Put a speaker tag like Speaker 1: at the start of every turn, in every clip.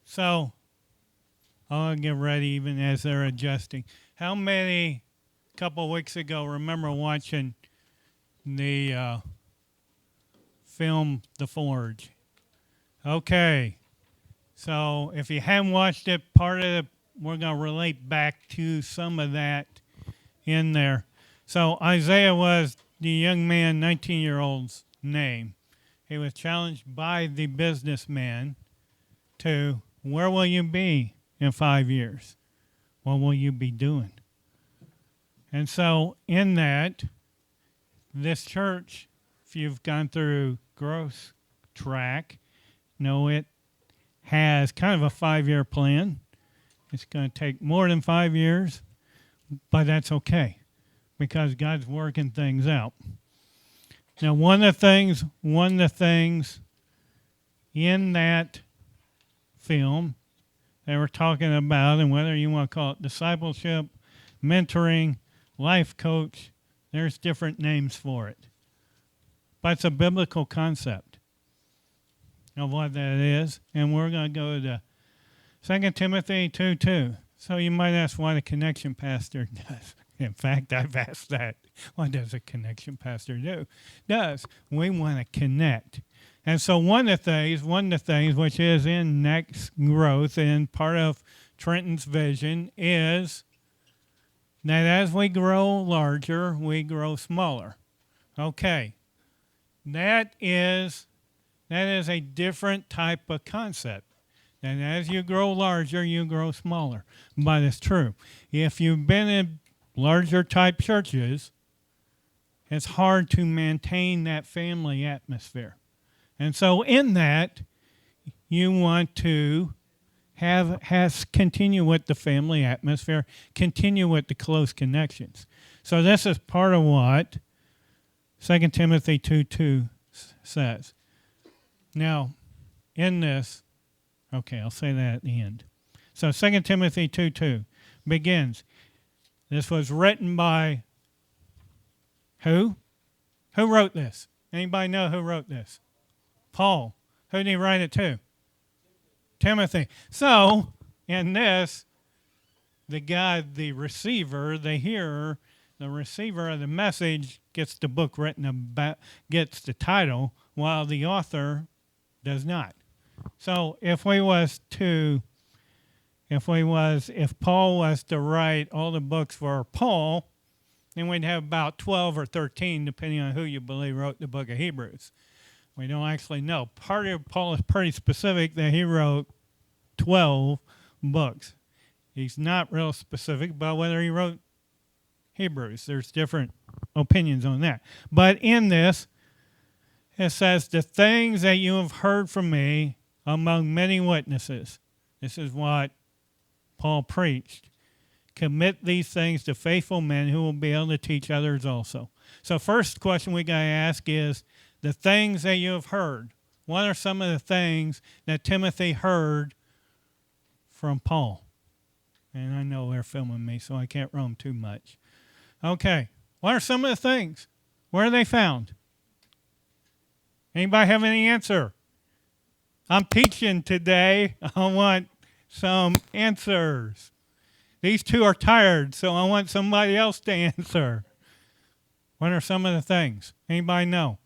Speaker 1: So I'll get ready even as they're adjusting. How many, a couple of weeks ago, remember watching the film The Forge? Okay. So if you haven't watched it, part of it, we're going to relate back to some of that in there. So Isaiah was the young man, 19-year-old's name. He was challenged by the businessman to, where will you be in 5 years? What will you be doing? And so in that, this church, if you've gone through growth track, know it has kind of a 5-year plan. It's going to take more than 5 years, but that's okay because God's working things out. Now, one of the things in that film they were talking about, and whether you want to call it discipleship, mentoring, life coach, there's different names for it. But it's a biblical concept of what that is. And we're going to go to 2 Timothy 2:2. So you might ask what a connection pastor does. In fact, I've asked that. What does a connection pastor do? We want to connect. And so one of the things which is in next growth and part of Trenton's vision is that as we grow larger, we grow smaller. Okay. That is a different type of concept. And as you grow larger, you grow smaller. But it's true. If you've been in larger type churches, it's hard to maintain that family atmosphere. And so in that, you want to continue with the family atmosphere, continue with the close connections. So this is part of what 2 Timothy 2:2 says. Now, in this, okay, I'll say that at the end. So 2 Timothy 2:2 begins. This was written by who? Who wrote this? Anybody know who wrote this? Paul. Who did he write it to? Timothy. So, in this, the receiver, the hearer, the receiver of the message gets the book written about, gets the title, while the author does not. So, if Paul was to write all the books for Paul, then we'd have about 12 or 13, depending on who you believe wrote the book of Hebrews. We don't actually know. Part of Paul is pretty specific that he wrote 12 books. He's not real specific about whether he wrote Hebrews. There's different opinions on that. But in this, it says, the things that you have heard from me among many witnesses. This is what Paul preached. Commit these things to faithful men who will be able to teach others also. So first question we got to ask is, the things that you have heard. What are some of the things that Timothy heard from Paul? And I know they're filming me, so I can't roam too much. Okay, what are some of the things? Where are they found? Anybody have any answer? I'm teaching today. I want some answers. These two are tired, so I want somebody else to answer. What are some of the things? Anybody know?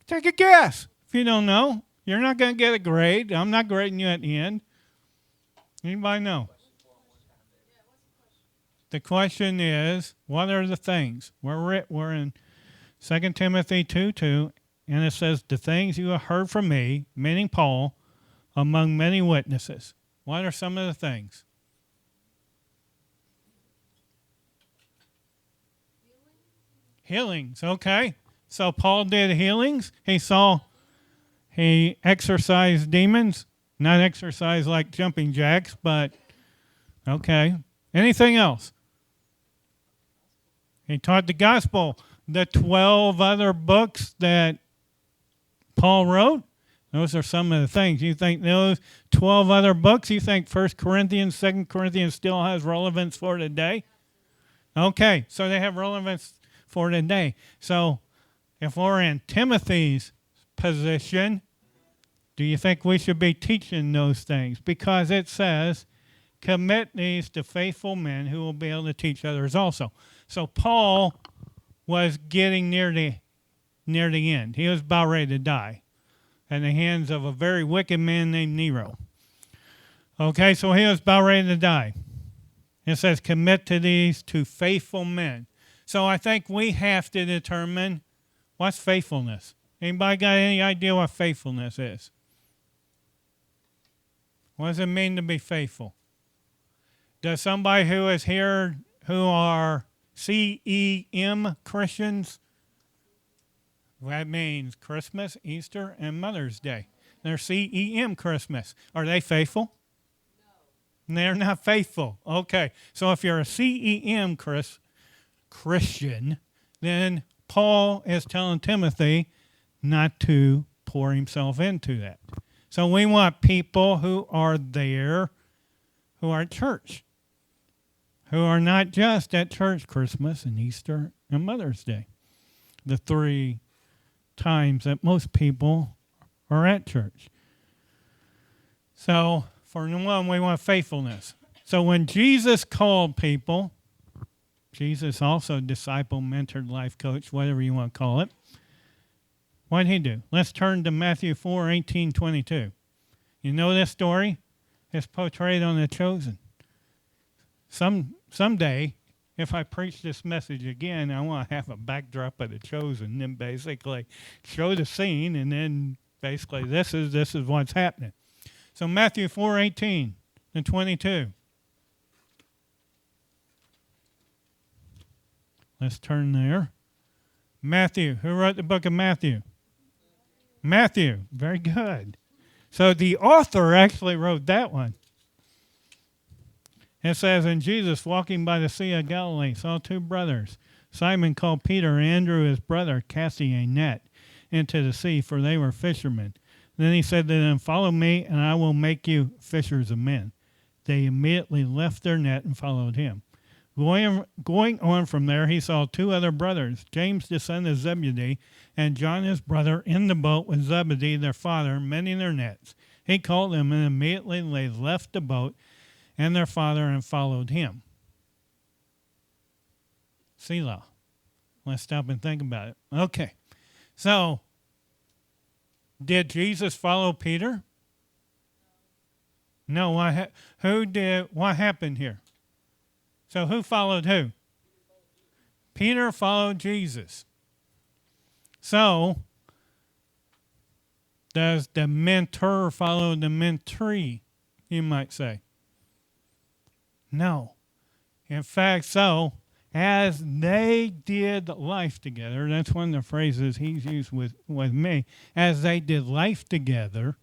Speaker 1: Take a guess. If you don't know, you're not going to get a grade. I'm not grading you at the end. Anybody know? The question is, what are the things? We're in 2 Timothy 2:2, and it says, the things you have heard from me, meaning Paul, among many witnesses. What are some of the things? Healings, okay. So Paul did healings. He exorcised demons. Not exercise like jumping jacks, but okay. Anything else? He taught the gospel. The 12 other books that Paul wrote, those are some of the things. You think those 12 other books, you think 1 Corinthians, 2 Corinthians still has relevance for today? Okay, so they have relevance for today. So if we're in Timothy's position, Do you think we should be teaching those things? Because it says, commit these to faithful men who will be able to teach others also. So Paul was getting near the end. He was about ready to die at the hands of a very wicked man named Nero. Okay, so he was about ready to die. It says, commit to these to faithful men. So I think we have to determine what's faithfulness. Anybody got any idea what faithfulness is? What does it mean to be faithful? Does somebody who is here who are CEM Christians, that means Christmas, Easter, and Mother's Day. They're CEM Christmas. Are they faithful? No. They're not faithful. Okay. So if you're a CEM Christian, then Paul is telling Timothy not to pour himself into that. So we want people who are there, who are at church, who are not just at church Christmas and Easter and Mother's Day, the 3 times that most people are at church. So for one, we want faithfulness. So when Jesus called people, Jesus also disciple, mentored, life coach, whatever you want to call it. What did he do? Let's turn to Matthew 4:18-22. You know this story? It's portrayed on The Chosen. Someday, if I preach this message again, I want to have a backdrop of The Chosen and basically show the scene, and then basically this is what's happening. So Matthew 4:18-22. Let's turn there. Matthew. Who wrote the book of Matthew? Matthew. Very good. So the author actually wrote that one. It says, and Jesus, walking by the Sea of Galilee, saw 2 brothers, Simon called Peter, and Andrew his brother, casting a net into the sea, for they were fishermen. Then he said to them, follow me, and I will make you fishers of men. They immediately left their net and followed him. Going on from there, he saw 2 other brothers, James the son of Zebedee, and John his brother, in the boat with Zebedee their father, mending their nets. He called them, and immediately they left the boat and their father and followed him. Selah. Let's stop and think about it. Okay. So, did Jesus follow Peter? No. What happened here? So who followed who? Peter followed Jesus. So, does the mentor follow the mentee, you might say? No. In fact, so, as they did life together, that's one of the phrases he's used with me, as they did life together,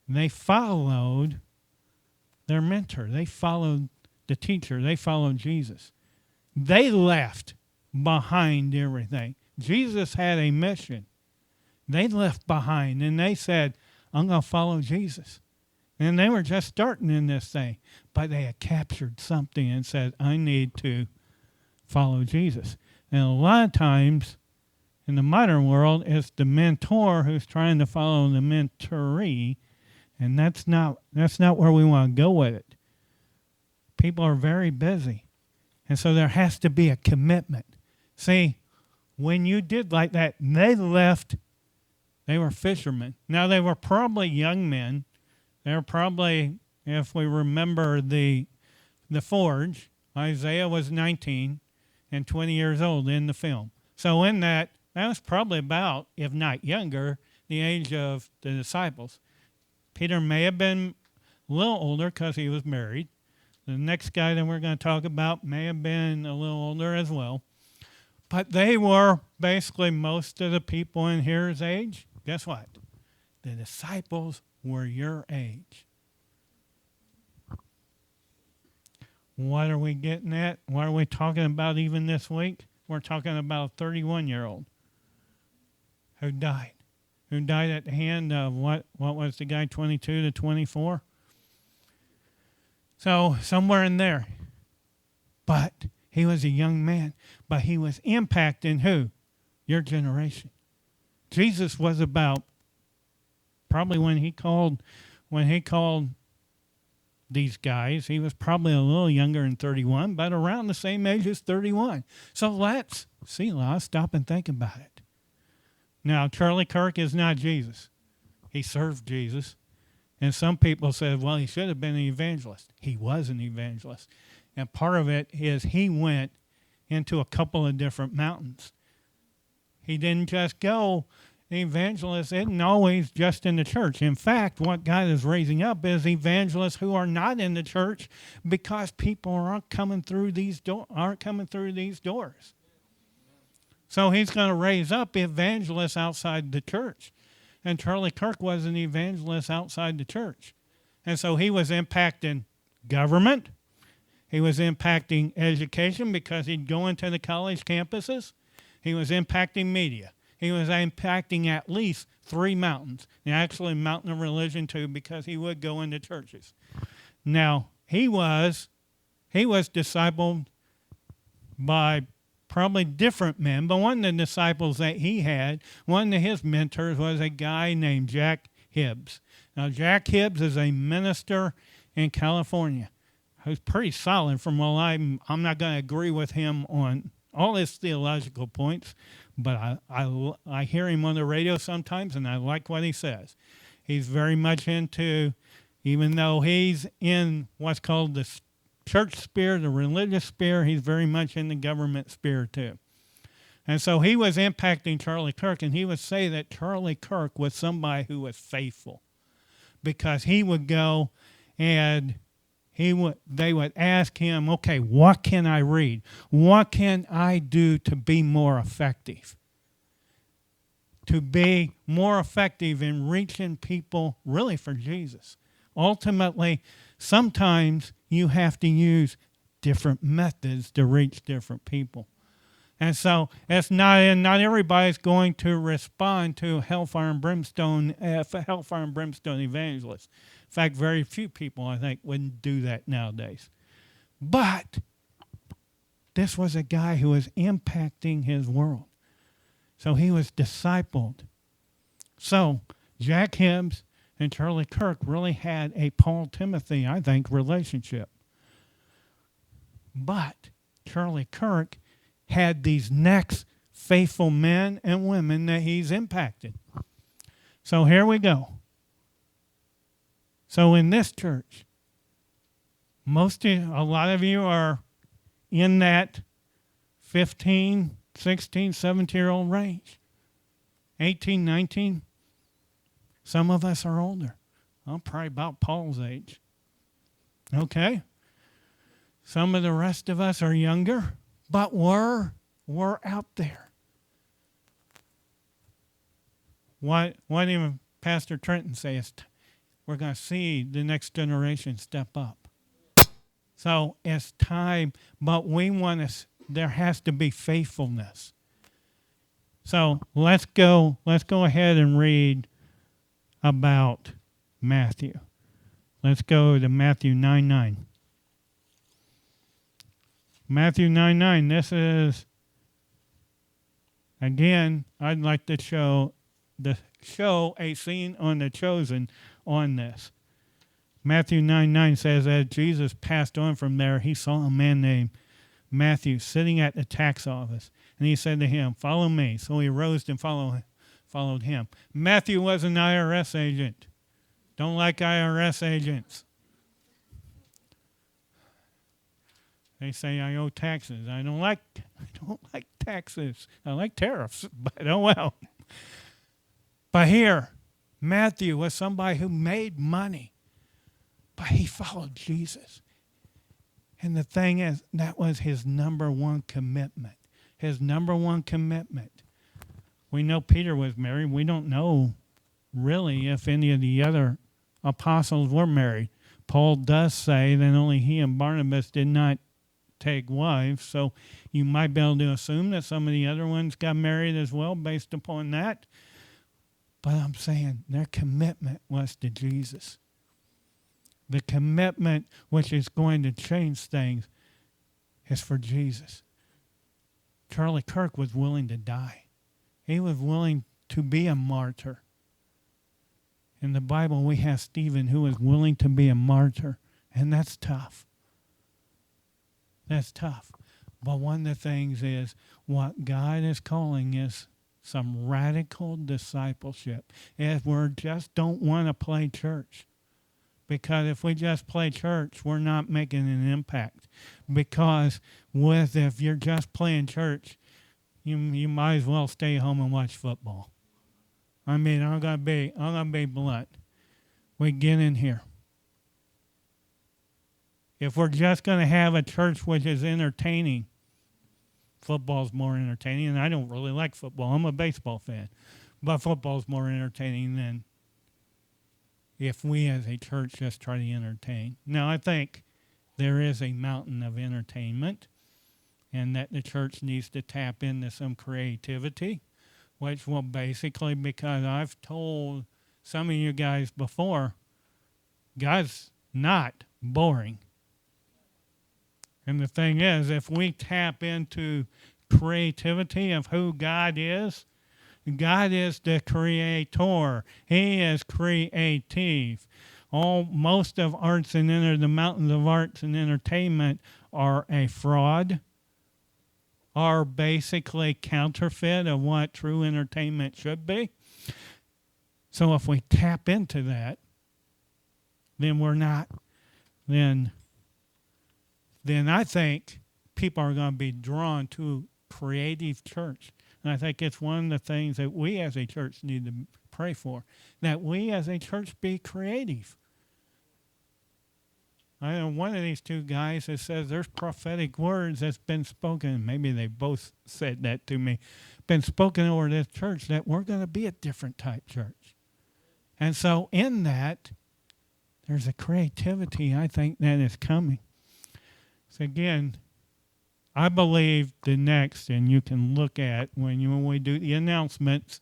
Speaker 1: they followed their mentor. They followed the teacher. They followed Jesus. They left behind everything. Jesus had a mission. They left behind and they said, I'm going to follow Jesus. And they were just starting in this thing, but they had captured something and said, I need to follow Jesus. And a lot of times in the modern world, it's the mentor who's trying to follow the mentoree, and that's not where we want to go with it. People are very busy, and so there has to be a commitment. See, when you did like that, they left. They were fishermen. Now, they were probably young men. They were probably, if we remember the forge, Isaiah was 19 and 20 years old in the film. So in that was probably about, if not younger, the age of the disciples. Peter may have been a little older because he was married. The next guy that we're going to talk about may have been a little older as well. But they were basically most of the people in here's age. Guess what? The disciples were your age. What are we getting at? What are we talking about even this week? We're talking about a 31-year-old who died. Who died at the hand of what was the guy, 22 to 24? So somewhere in there. But he was a young man. But he was impacting who? Your generation. Jesus was about probably when he called these guys, he was probably a little younger than 31, but around the same age as 31. So let's stop and think about it. Now, Charlie Kirk is not Jesus. He served Jesus. And some people said, well, he should have been an evangelist. He was an evangelist. And part of it is he went into a couple of different mountains. He didn't just go evangelist isn't always just in the church. In fact, what God is raising up is evangelists who are not in the church because people aren't coming through these doors. So he's going to raise up evangelists outside the church. And Charlie Kirk was an evangelist outside the church. And so he was impacting government. He was impacting education because he'd go into the college campuses. He was impacting media. He was impacting at least 3 mountains, and actually mountain of religion too, because he would go into churches. Now, he was discipled by probably different men, but one of the disciples that he had, one of his mentors was a guy named Jack Hibbs. Now, Jack Hibbs is a minister in California who's pretty solid from what I'm not going to agree with him on all his theological points, but I hear him on the radio sometimes, and I like what he says. He's very much into, even though he's in what's called the church sphere, the religious sphere, he's very much in the government sphere too. And so he was impacting Charlie Kirk, and he would say that Charlie Kirk was somebody who was faithful because he would go and they would ask him, okay, what can I read? What can I do to be more effective? To be more effective in reaching people really for Jesus. Ultimately, sometimes you have to use different methods to reach different people. And so it's not everybody's going to respond to hellfire and brimstone evangelists. In fact, very few people, I think, wouldn't do that nowadays. But this was a guy who was impacting his world. So he was discipled. So Jack Hibbs and Charlie Kirk really had a Paul-Timothy, I think, relationship. But Charlie Kirk had these next faithful men and women that he's impacted. So here we go. So in this church, a lot of you are in that 15, 16, 17-year-old range. 18, 19. Some of us are older. I'm probably about Paul's age. Okay? Some of the rest of us are younger, but we're out there. What even Pastor Trenton says, we're going to see the next generation step up. So it's time, but there has to be faithfulness. So let's go ahead and read about Matthew. Let's go to Matthew 9:9. Matthew 9:9. This is, again, I'd like to show a scene on The Chosen on this. Matthew 9:9 says, as Jesus passed on from there, he saw a man named Matthew sitting at the tax office. And he said to him, follow me. So he rose and followed him. Matthew was an IRS agent. Don't like IRS agents. They say I owe taxes. I don't like taxes. I like tariffs, but oh well. But here, Matthew was somebody who made money, but he followed Jesus. And the thing is, that was his number one commitment. His number one commitment. We know Peter was married. We don't know really if any of the other apostles were married. Paul does say that only he and Barnabas did not take wives, so you might be able to assume that some of the other ones got married as well based upon that. But I'm saying their commitment was to Jesus. The commitment which is going to change things is for Jesus. Charlie Kirk was willing to die. He was willing to be a martyr. In the Bible, we have Stephen who was willing to be a martyr, and that's tough. That's tough. But one of the things is what God is calling is some radical discipleship. If we just don't want to play church. Because if we just play church, we're not making an impact. Because if you're just playing church, you might as well stay home and watch football. I mean, I'm gonna be blunt. We get in here. If we're just gonna have a church which is entertaining, football's more entertaining, and I don't really like football. I'm a baseball fan, but football's more entertaining than if we as a church just try to entertain. Now, I think there is a mountain of entertainment, and that the church needs to tap into some creativity, which will basically, because I've told some of you guys before, God's not boring. And the thing is, if we tap into creativity of who God is the creator. He is creative. Most of arts and the mountains of arts and entertainment are a fraud, are basically counterfeit of what true entertainment should be. So if we tap into that, then I think people are going to be drawn to creative church. And I think it's one of the things that we as a church need to pray for, that we as a church be creative. I know one of these two guys that says there's prophetic words that's been spoken. Maybe they both said that to me. Been spoken over this church that we're going to be a different type church. And so in that, there's a creativity I think that is coming. So again, I believe the next, and you can look at when we do the announcements,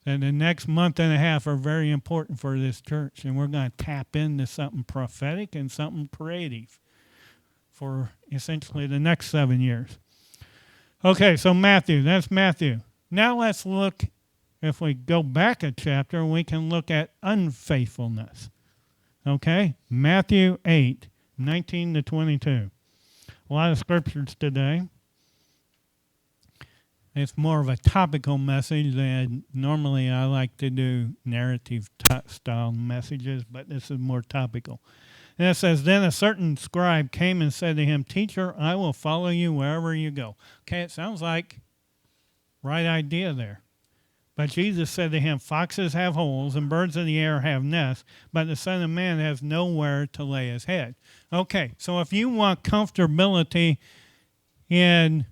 Speaker 1: that the next month and a half are very important for this church, and we're going to tap into something prophetic and something creative for essentially the next 7 years. Okay, so that's Matthew. Now let's look, if we go back a chapter, we can look at unfaithfulness. Okay, Matthew 8, 19 to 22. A lot of scriptures today. It's more of a topical message than normally I like to do narrative style messages, but this is more topical. And it says, then a certain scribe came and said to him, Teacher, I will follow you wherever you go. Okay, it sounds like right idea there. But Jesus said to him, foxes have holes and birds of the air have nests, but the Son of Man has nowhere to lay his head. Okay, so if you want comfortability in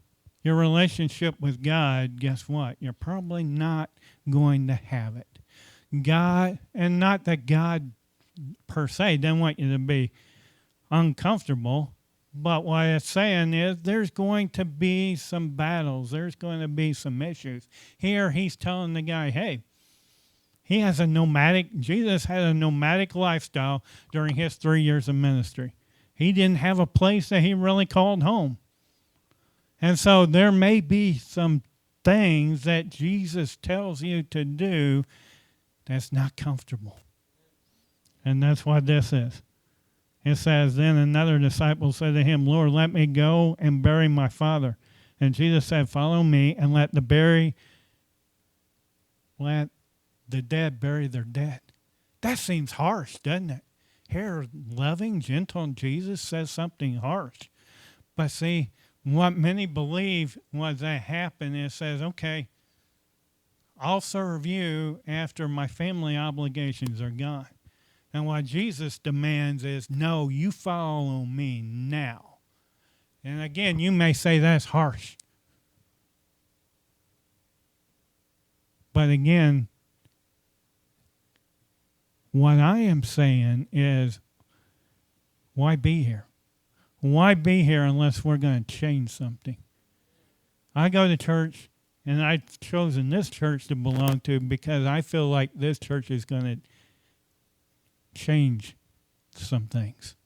Speaker 1: your relationship with God, guess what? You're probably not going to have it. God, and not that God per se doesn't want you to be uncomfortable, but what it's saying is there's going to be some battles. There's going to be some issues. Here he's telling the guy, hey, Jesus had a nomadic lifestyle during his 3 years of ministry. He didn't have a place that he really called home. And so there may be some things that Jesus tells you to do that's not comfortable. And that's what this is. It says, then another disciple said to him, Lord, let me go and bury my father. And Jesus said, follow me and let the dead bury their dead. That seems harsh, doesn't it? Here, loving, gentle Jesus says something harsh. But see, what many believe was that happened is says, okay, I'll serve you after my family obligations are gone. And what Jesus demands is, no, you follow me now. And again, you may say that's harsh. But again, what I am saying is, why be here? Why be here unless we're going to change something? I go to church, and I've chosen this church to belong to because I feel like this church is going to change some things.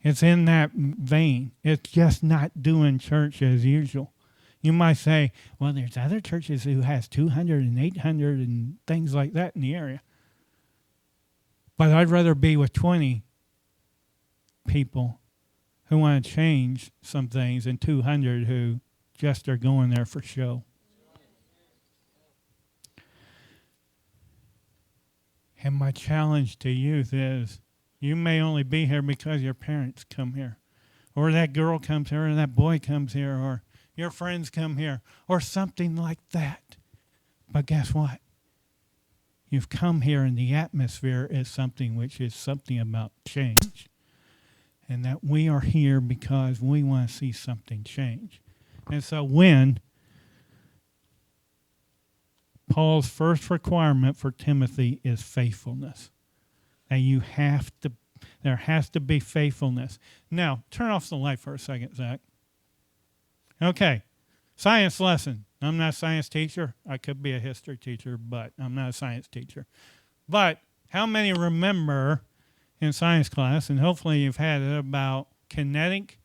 Speaker 1: It's in that vein. It's just not doing church as usual. You might say, well, there's other churches who has 200 and 800 and things like that in the area. But I'd rather be with 20 people who want to change some things than 200 who just are going there for show. And my challenge to youth is you may only be here because your parents come here, or that girl comes here, or that boy comes here, or your friends come here, or something like that. But guess what? You've come here, and the atmosphere is something which is something about change. And that we are here because we want to see something change. And so when Paul's first requirement for Timothy is faithfulness. And there has to be faithfulness. Now, turn off the light for a second, Zach. Okay, science lesson. I'm not a science teacher. I could be a history teacher, but I'm not a science teacher. But how many remember in science class, and hopefully you've had it, about kinetic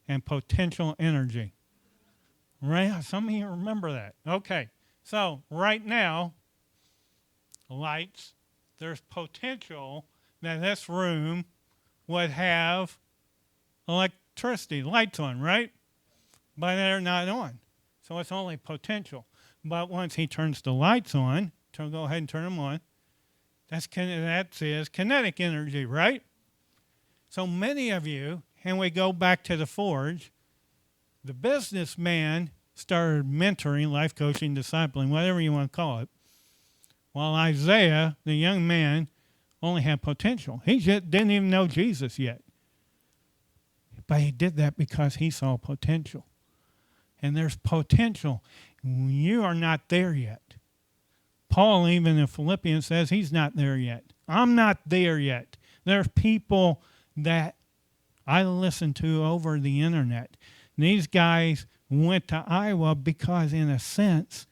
Speaker 1: and potential energy? Right? Some of you remember that. Okay. So right now, lights, there's potential that this room would have electricity, lights on, right? But they're not on. So it's only potential. But once he turns the lights on, go ahead and turn them on, that is kinetic energy, right? So many of you, and we go back to the forge, the businessman started mentoring, life coaching, discipling, whatever you want to call it, while Isaiah, the young man, only had potential. He just didn't even know Jesus yet. But he did that because he saw potential. And there's potential. You are not there yet. Paul, even in Philippians, says he's not there yet. I'm not there yet. There's people that I listen to over the internet. These guys went to Iowa because, in a sense,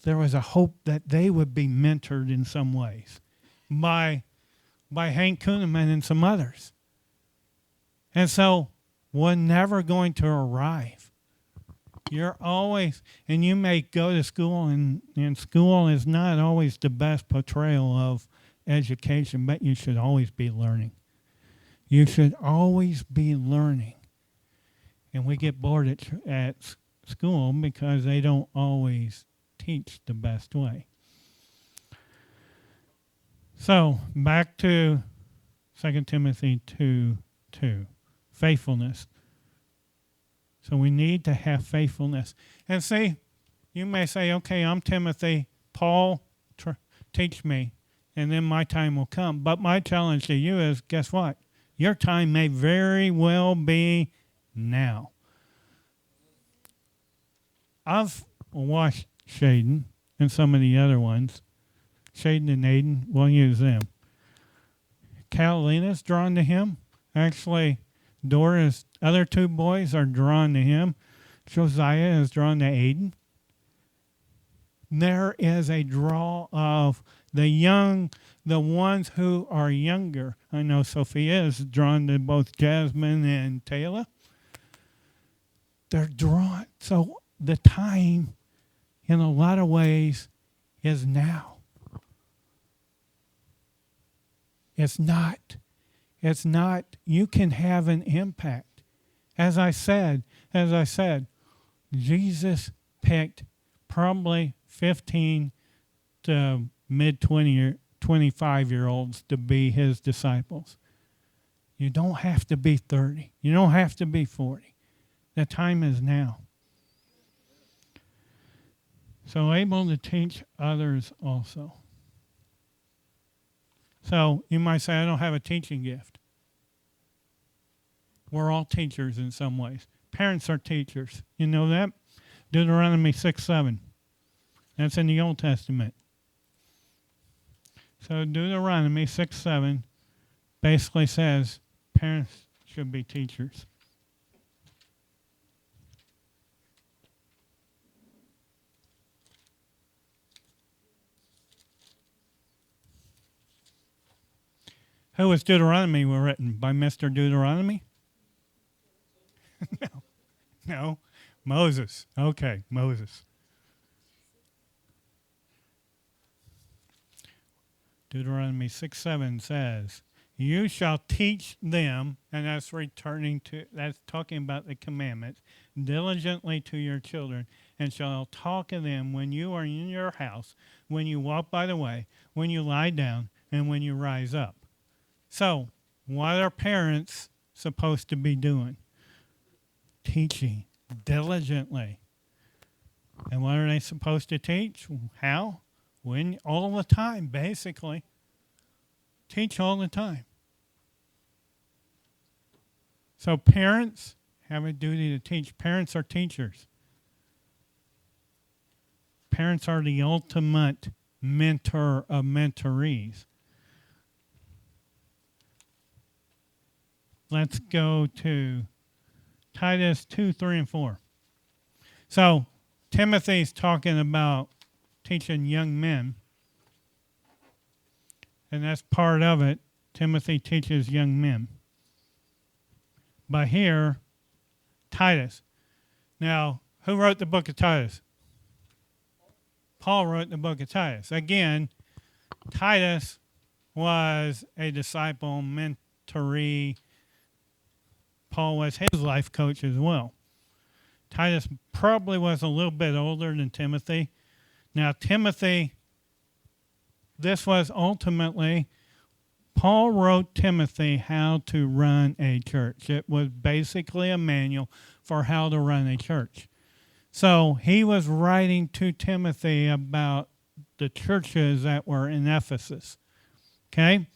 Speaker 1: there was a hope that they would be mentored in some ways by Hank Kuhneman and some others. And so we're never going to arrive. You're always, and you may go to school, and school is not always the best portrayal of education, but you should always be learning. You should always be learning. And we get bored at school because they don't always teach the best way. So, back to 2 Timothy 2:2, faithfulness. So we need to have faithfulness. And see, you may say, okay, I'm Timothy, Paul, teach me, and then my time will come. But my challenge to you is, guess what? Your time may very well be now. I've watched Shaden and some of the other ones. Shaden and Aiden, we'll use them. Catalina's drawn to him. Actually, Dora's other two boys are drawn to him. Josiah is drawn to Aiden. There is a draw of the ones who are younger. I know Sophia is drawn to both Jasmine and Taylor. They're drawn. So the time, in a lot of ways, is now. It's not. You can have an impact. As I said, Jesus picked probably 15 to mid-20 or 25-year-olds to be his disciples. You don't have to be 30. You don't have to be 40. The time is now. So able to teach others also. So you might say, I don't have a teaching gift. We're all teachers in some ways. Parents are teachers. You know that? Deuteronomy 6:7. That's in the Old Testament. So Deuteronomy 6:7 basically says parents should be teachers. Who was Deuteronomy written? By Mr. Deuteronomy? No. Moses. Okay, Moses. Deuteronomy 6:7 says, "You shall teach them," and that's talking about the commandments, "diligently to your children, and shall talk of them when you are in your house, when you walk by the way, when you lie down, and when you rise up." So, what are parents supposed to be doing? Teaching diligently. And what are they supposed to teach? How? When? All the time, basically. Teach all the time. So parents have a duty to teach. Parents are teachers. Parents are the ultimate mentor of mentorees. Let's go to Titus 2, 3, and 4. So Timothy's talking about teaching young men. And that's part of it. Timothy teaches young men. But here, Titus. Now, who wrote the book of Titus? Paul wrote the book of Titus. Again, Titus was a disciple, mentoree. Paul was his life coach as well. Titus probably was a little bit older than Timothy. Now, Timothy, this was ultimately, Paul wrote Timothy how to run a church. It was basically a manual for how to run a church. So he was writing to Timothy about the churches that were in Ephesus. Okay?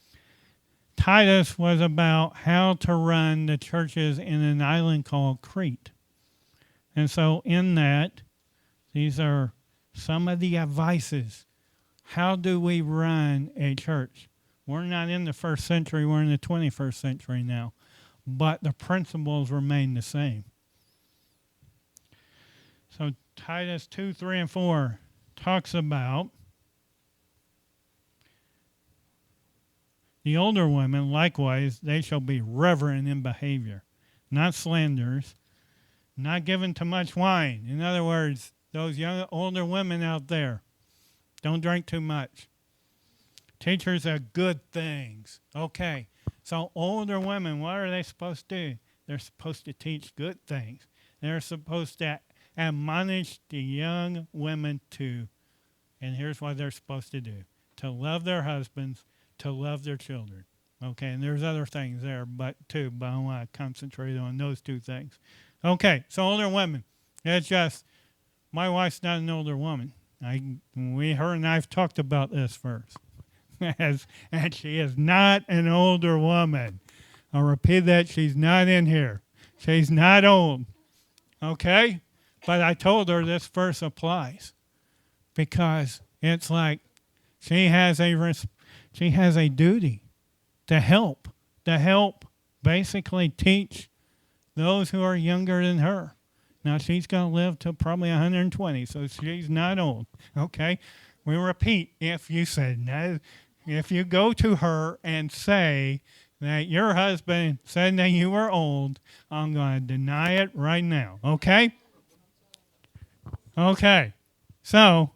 Speaker 1: Titus was about how to run the churches in an island called Crete. And so in that, these are some of the advices. How do we run a church? We're not in the first century, we're in the 21st century now. But the principles remain the same. So Titus 2, 3, and 4 talks about the older women, likewise, they shall be reverent in behavior, not slanderers, not given to much wine. In other words, those young, older women out there, don't drink too much. Teachers of good things. Okay, so older women, what are they supposed to do? They're supposed to teach good things. They're supposed to admonish the young women to, and here's what they're supposed to do, to love their husbands, to love their children. Okay, and there's other things there, but I want to concentrate on those two things. Okay, so older women. It's just, my wife's not an older woman. Her and I have talked about this first. And she is not an older woman. I'll repeat that, she's not in here. She's not old. Okay? But I told her this verse applies. Because it's like she has a duty to help basically teach those who are younger than her. Now, she's going to live till probably 120, so she's not old, okay? We repeat, if you go to her and say that your husband said that you were old, I'm going to deny it right now, okay? Okay, so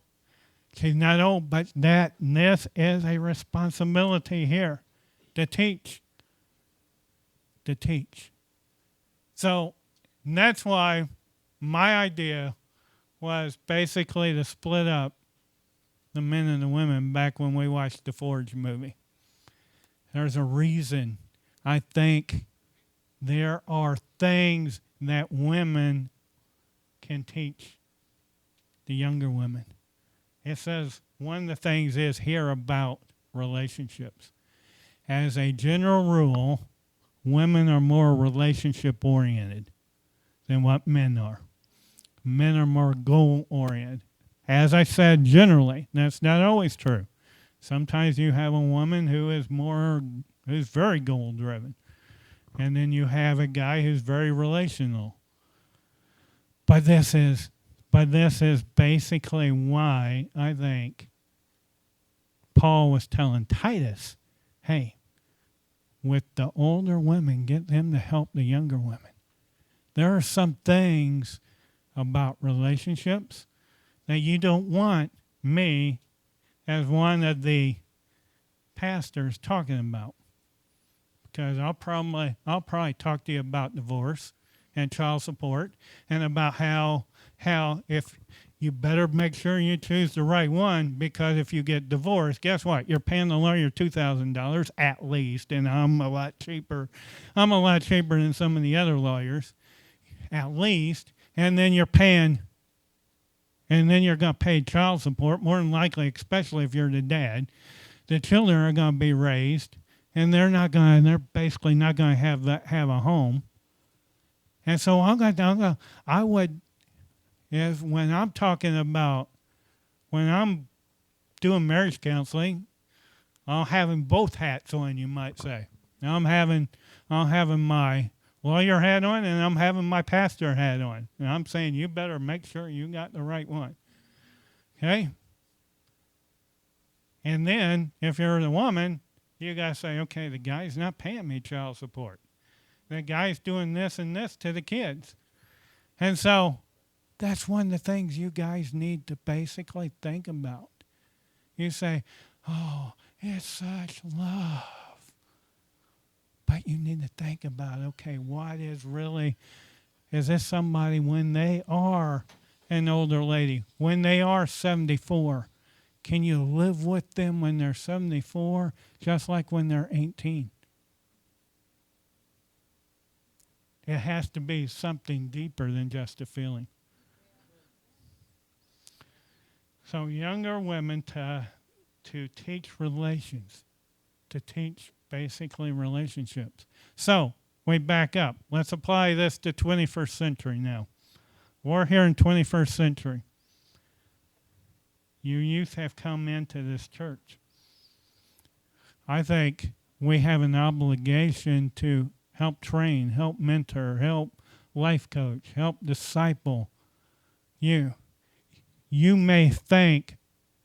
Speaker 1: she's not old, but this is a responsibility here to teach. So that's why my idea was basically to split up the men and the women back when we watched the Forge movie. There's a reason. I think there are things that women can teach the younger women. It says one of the things is here about relationships. As a general rule, women are more relationship-oriented than what men are. Men are more goal-oriented. As I said, generally, that's not always true. Sometimes you have a woman who's very goal-driven. And then you have a guy who's very relational. But this is basically why I think Paul was telling Titus, hey, with the older women, get them to help the younger women. There are some things about relationships that you don't want me as one of the pastor is talking about. Because I'll probably talk to you about divorce and child support and about how if you better make sure you choose the right one, because if you get divorced, guess what? You're paying the lawyer $2,000 at least, and I'm a lot cheaper. I'm a lot cheaper than some of the other lawyers, at least. And then you're going to pay child support, more than likely, especially if you're the dad. The children are going to be raised, and they're basically not going to have a home. And so when I'm talking about, when I'm doing marriage counseling, I'm having both hats on, you might say. I'm having my lawyer hat on, and I'm having my pastor hat on. And I'm saying you better make sure you got the right one. Okay? And then, if you're the woman, you got to say, okay, the guy's not paying me child support. The guy's doing this and this to the kids. And so that's one of the things you guys need to basically think about. You say, oh, it's such love. But you need to think about, okay, is this somebody when they are an older lady, when they are 74, can you live with them when they're 74, just like when they're 18? It has to be something deeper than just a feeling. So younger women to teach relations, to teach basically relationships. So we back up. Let's apply this to 21st century now. We're here in 21st century. You youth have come into this church. I think we have an obligation to help train, help mentor, help life coach, help disciple you. You may think,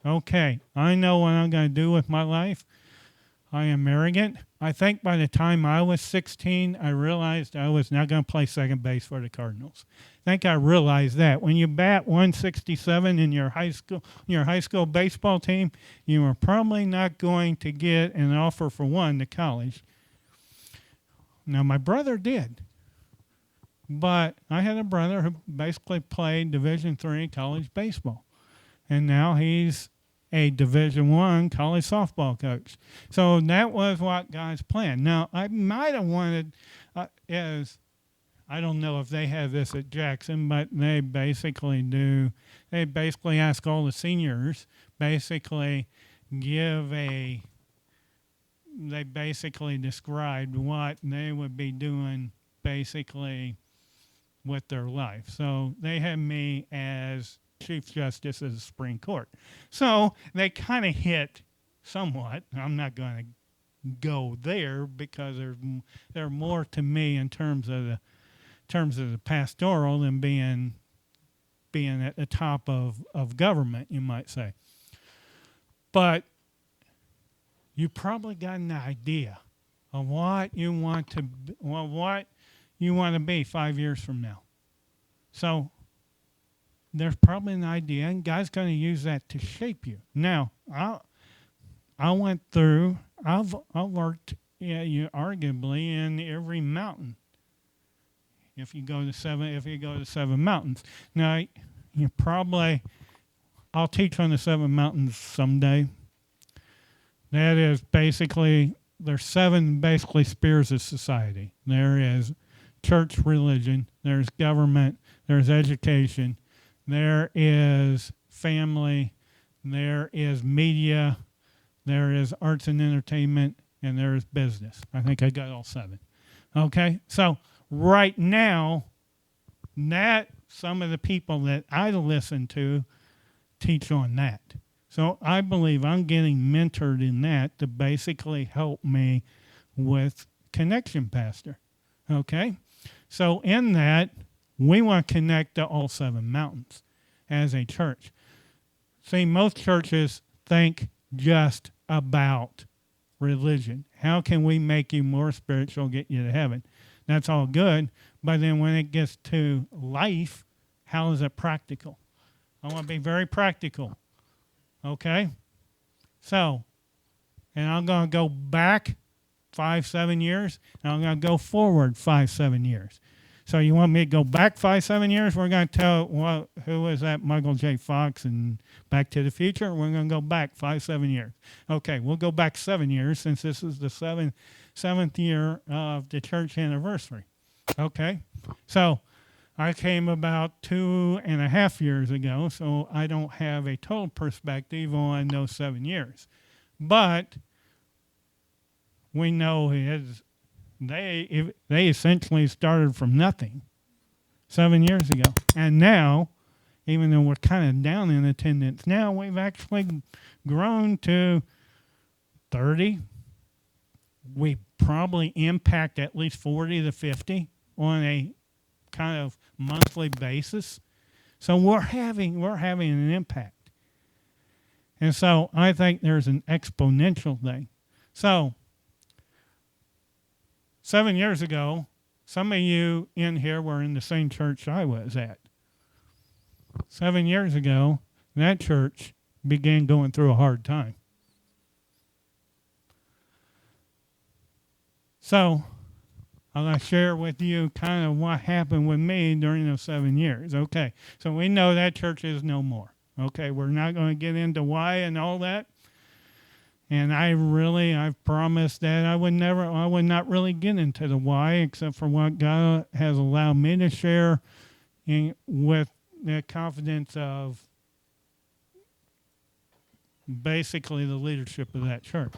Speaker 1: okay, I know what I'm going to do with my life. I am arrogant. I think by the time I was 16, I realized I was not going to play second base for the Cardinals. I think I realized that. When you bat 167 in your high school baseball team, you are probably not going to get an offer for one to college. Now, my brother did. But I had a brother who basically played Division III college baseball. And now he's a Division I college softball coach. So that was what God's plan. Now, I might have wanted, I don't know if they have this at Jackson, but they basically do. They basically ask all the seniors, they basically described what they would be doing basically with their life. So they had me as Chief Justice of the Supreme Court. So they kind of hit somewhat. I'm not going to go there because there's more to me in terms of the pastoral than being at the top of government, you might say. But you probably got an idea of what you want to be 5 years from now. So there's probably an idea, and God's going to use that to shape you. Now, I've worked, arguably in every mountain. If you go to seven mountains. Now, I'll teach on the 7 mountains someday. That is basically, there's 7 basically spheres of society. There is church religion, there's government, there's education, there is family, there is media, there is arts and entertainment, and there is business. I think I got all 7. Okay? So right now, some of the people that I listen to teach on that. So I believe I'm getting mentored in that to basically help me with Connection Pastor. Okay? So in that, we want to connect to all 7 mountains as a church. See, most churches think just about religion. How can we make you more spiritual, get you to heaven? That's all good, but then when it gets to life, how is it practical? I want to be very practical. Okay? So, and I'm going to go back 5-7 years, and I'm going to go forward 5-7 years. So you want me to go back 5-7 years? We're going to tell who was that Michael J. Fox and Back to the Future? We're going to go back 5-7 years. Okay, we'll go back 7 years since this is the seventh year of the church anniversary. Okay, so I came about 2.5 years ago, so I don't have a total perspective on those 7 years. But we know they essentially started from nothing 7 years ago. And now, even though we're kind of down in attendance now, we've actually grown to 30. We probably impact at least 40 to 50 on a kind of monthly basis. So we're having an impact. And so I think there's an exponential thing. So 7 years ago, some of you in here were in the same church I was at. 7 years ago, that church began going through a hard time. So I'm going to share with you kind of what happened with me during those 7 years. Okay, so we know that church is no more. Okay, we're not going to get into why and all that. And I've promised that I would not really get into the why, except for what God has allowed me to share with the confidence of basically the leadership of that church.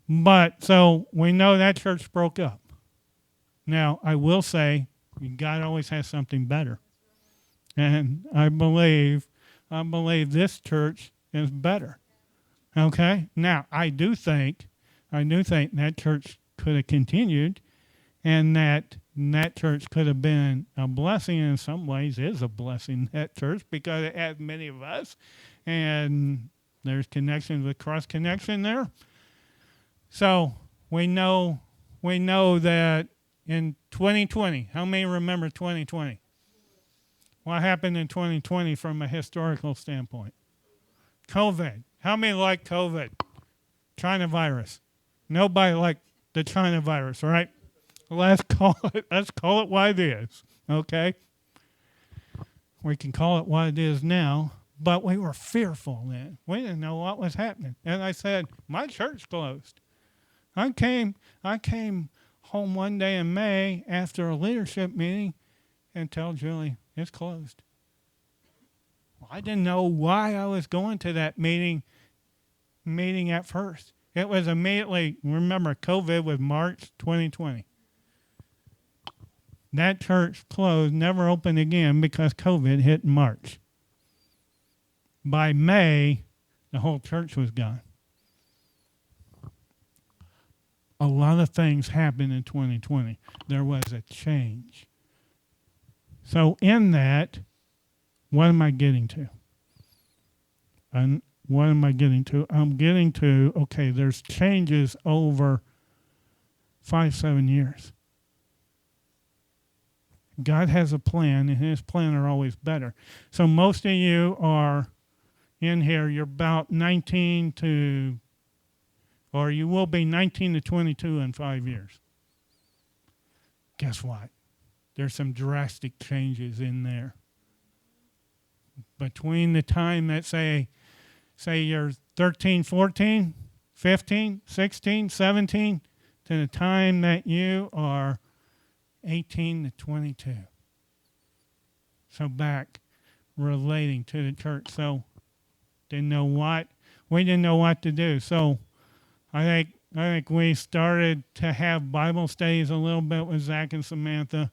Speaker 1: But so we know that church broke up. Now, I will say God always has something better. And I believe this church is better. Okay? Now, I do think that church could have continued, and that church could have been a blessing, in some ways is a blessing, that church, because it has many of us, and there's connections with cross connection there. So we know that in 2020, how many remember 2020? What happened in 2020 from a historical standpoint? COVID. How many like COVID? China virus. Nobody liked the China virus, right? Let's call it what it is, okay? We can call it what it is now, but we were fearful then. We didn't know what was happening. And I said, my church closed. I came home one day in May after a leadership meeting and tell Julie, it's closed. Well, I didn't know why I was going to that meeting at first. It was immediately, remember, COVID was March 2020. That church closed, never opened again because COVID hit in March. By May, the whole church was gone. A lot of things happened in 2020. There was a change. So in that, what am I getting to? And what am I getting to? I'm getting to, okay, there's changes over 5-7 years. God has a plan, and his plan are always better. So most of you are in here, you're about 19 to, or you will be 19 to 22 in 5 years. Guess what? There's some drastic changes in there. Between the time that, say you're 13, 14, 15, 16, 17, to the time that you are 18 to 22. So back relating to the church. So we didn't know what to do. So I think we started to have Bible studies a little bit with Zach and Samantha.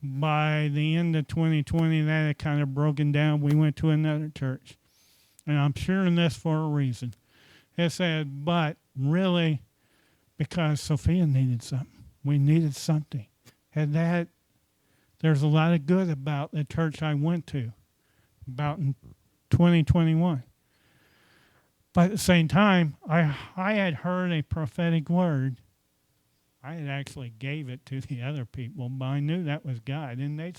Speaker 1: By the end of 2020, that had kind of broken down. We went to another church. And I'm sharing this for a reason. It said, but really, because Sophia needed something. We needed something. And that, there's a lot of good about the church I went to, about in 2021. But at the same time, I had heard a prophetic word. I had actually gave it to the other people, but I knew that was God, and they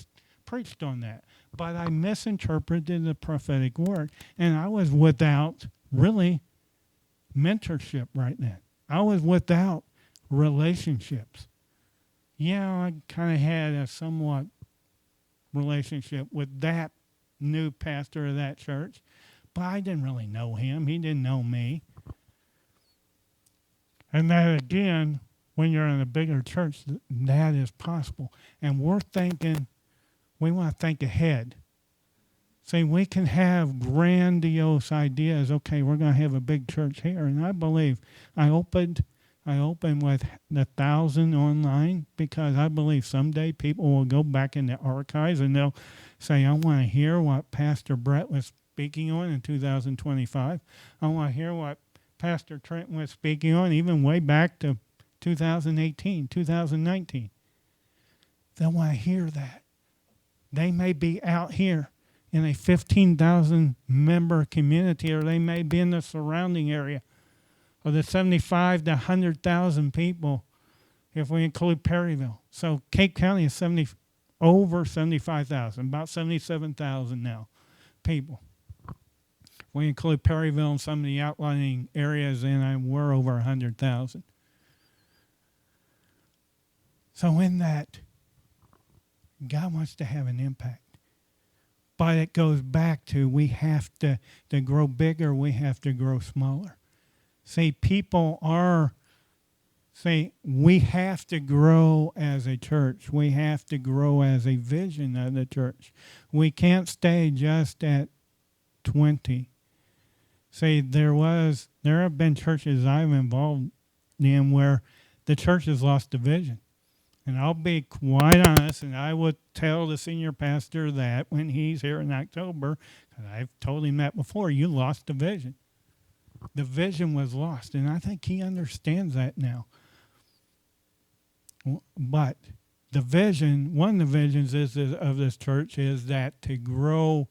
Speaker 1: preached on that. But I misinterpreted the prophetic word, and I was without really mentorship right then. I was without relationships. Yeah, I kind of had a somewhat relationship with that new pastor of that church, but I didn't really know him. He didn't know me. And that again, when you're in a bigger church, that is possible. And we want to think ahead. See, we can have grandiose ideas. Okay, we're going to have a big church here. And I believe I opened with 1,000 online because I believe someday people will go back in the archives and they'll say, I want to hear what Pastor Brett was speaking on in 2025. I want to hear what Pastor Trenton was speaking on even way back to 2018, 2019. They'll want to hear that. They may be out here in a 15,000 member community, or they may be in the surrounding area, or the 75 to 100,000 people if we include Perryville. So Cape County is over 75,000, about 77,000 now people. If we include Perryville and some of the outlying areas, then we're over 100,000. So in that, God wants to have an impact. But it goes back to we have to grow bigger, we have to grow smaller. See, we have to grow as a church. We have to grow as a vision of the church. We can't stay just at 20. See, there have been churches I'm involved in where the church has lost the vision. And I'll be quite honest, and I would tell the senior pastor that when he's here in October, and I've told him that before, you lost the vision. The vision was lost, and I think he understands that now. But the vision, one of the visions of this church is that to grow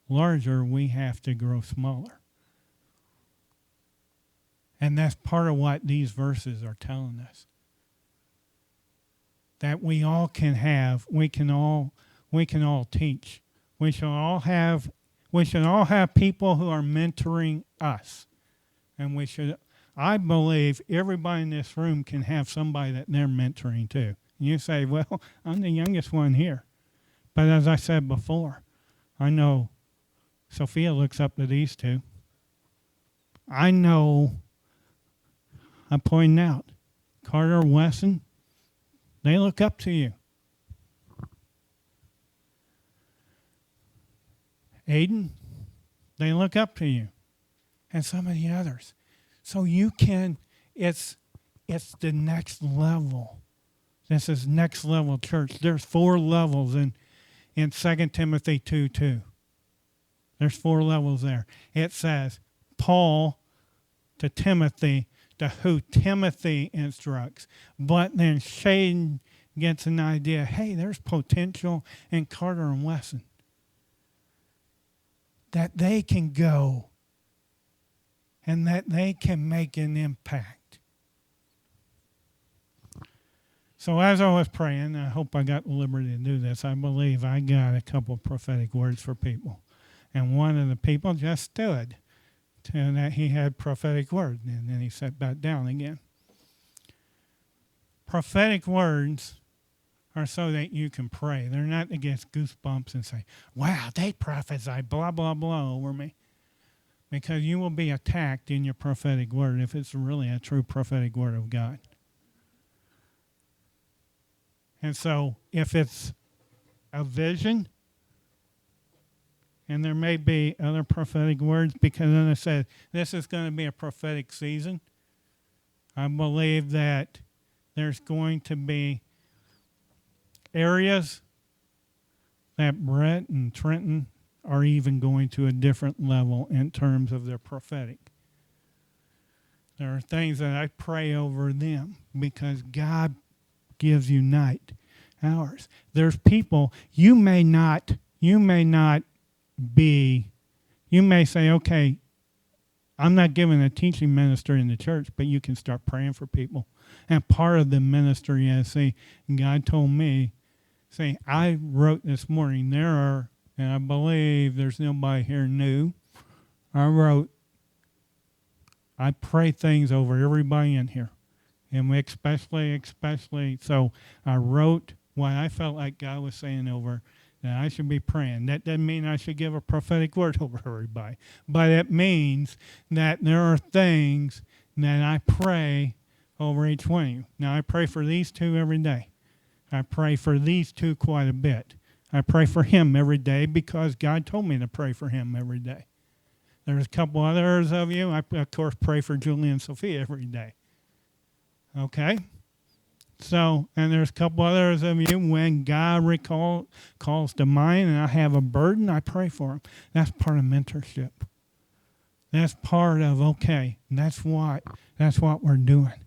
Speaker 1: larger, we have to grow smaller. And that's part of what these verses are telling us. That we can all teach. We should all have people who are mentoring us. And I believe everybody in this room can have somebody that they're mentoring too. And you say, well, I'm the youngest one here. But as I said before, I know Sophia looks up to these two. I know, I'm pointing out, Carter, Wesson, they look up to you. Aiden, they look up to you. And so many others. So you can, it's the next level. This is next level church. There's 4 levels in 2 Timothy 2:2. There's 4 levels there. It says, Paul to Timothy, to who Timothy instructs. But then Shaden gets an idea, hey, there's potential in Carter and Wesson. That they can go and that they can make an impact. So as I was praying, I hope I got the liberty to do this, I believe I got a couple of prophetic words for people. And one of the people just stood to that he had prophetic word, and then he sat back down again. Prophetic words are so that you can pray. They're not to get goosebumps and say, wow, they prophesied blah, blah, blah over me. Because you will be attacked in your prophetic word if it's really a true prophetic word of God. And so if it's a vision, and there may be other prophetic words, because as I said, this is going to be a prophetic season. I believe that there's going to be areas that Brett and Trenton are even going to a different level in terms of their prophetic. There are things that I pray over them because God gives you night hours. There's people you may say, okay, I'm not giving a teaching ministry in the church, but you can start praying for people. And part of the ministry is, God told me, I wrote this morning, and I believe there's nobody here new. I wrote I pray things over everybody in here. And we especially, so I wrote what I felt like God was saying over that I should be praying. That doesn't mean I should give a prophetic word over everybody, but it means that there are things that I pray over each one of you. Now, I pray for these two every day. I pray for these two quite a bit. I pray for him every day because God told me to pray for him every day. There's a couple others of you. I, of course, pray for Julie and Sophia every day. Okay? So, and there's a couple others of you, when God calls to mind and I have a burden, I pray for them. That's part of mentorship. That's part of, okay, that's what we're doing.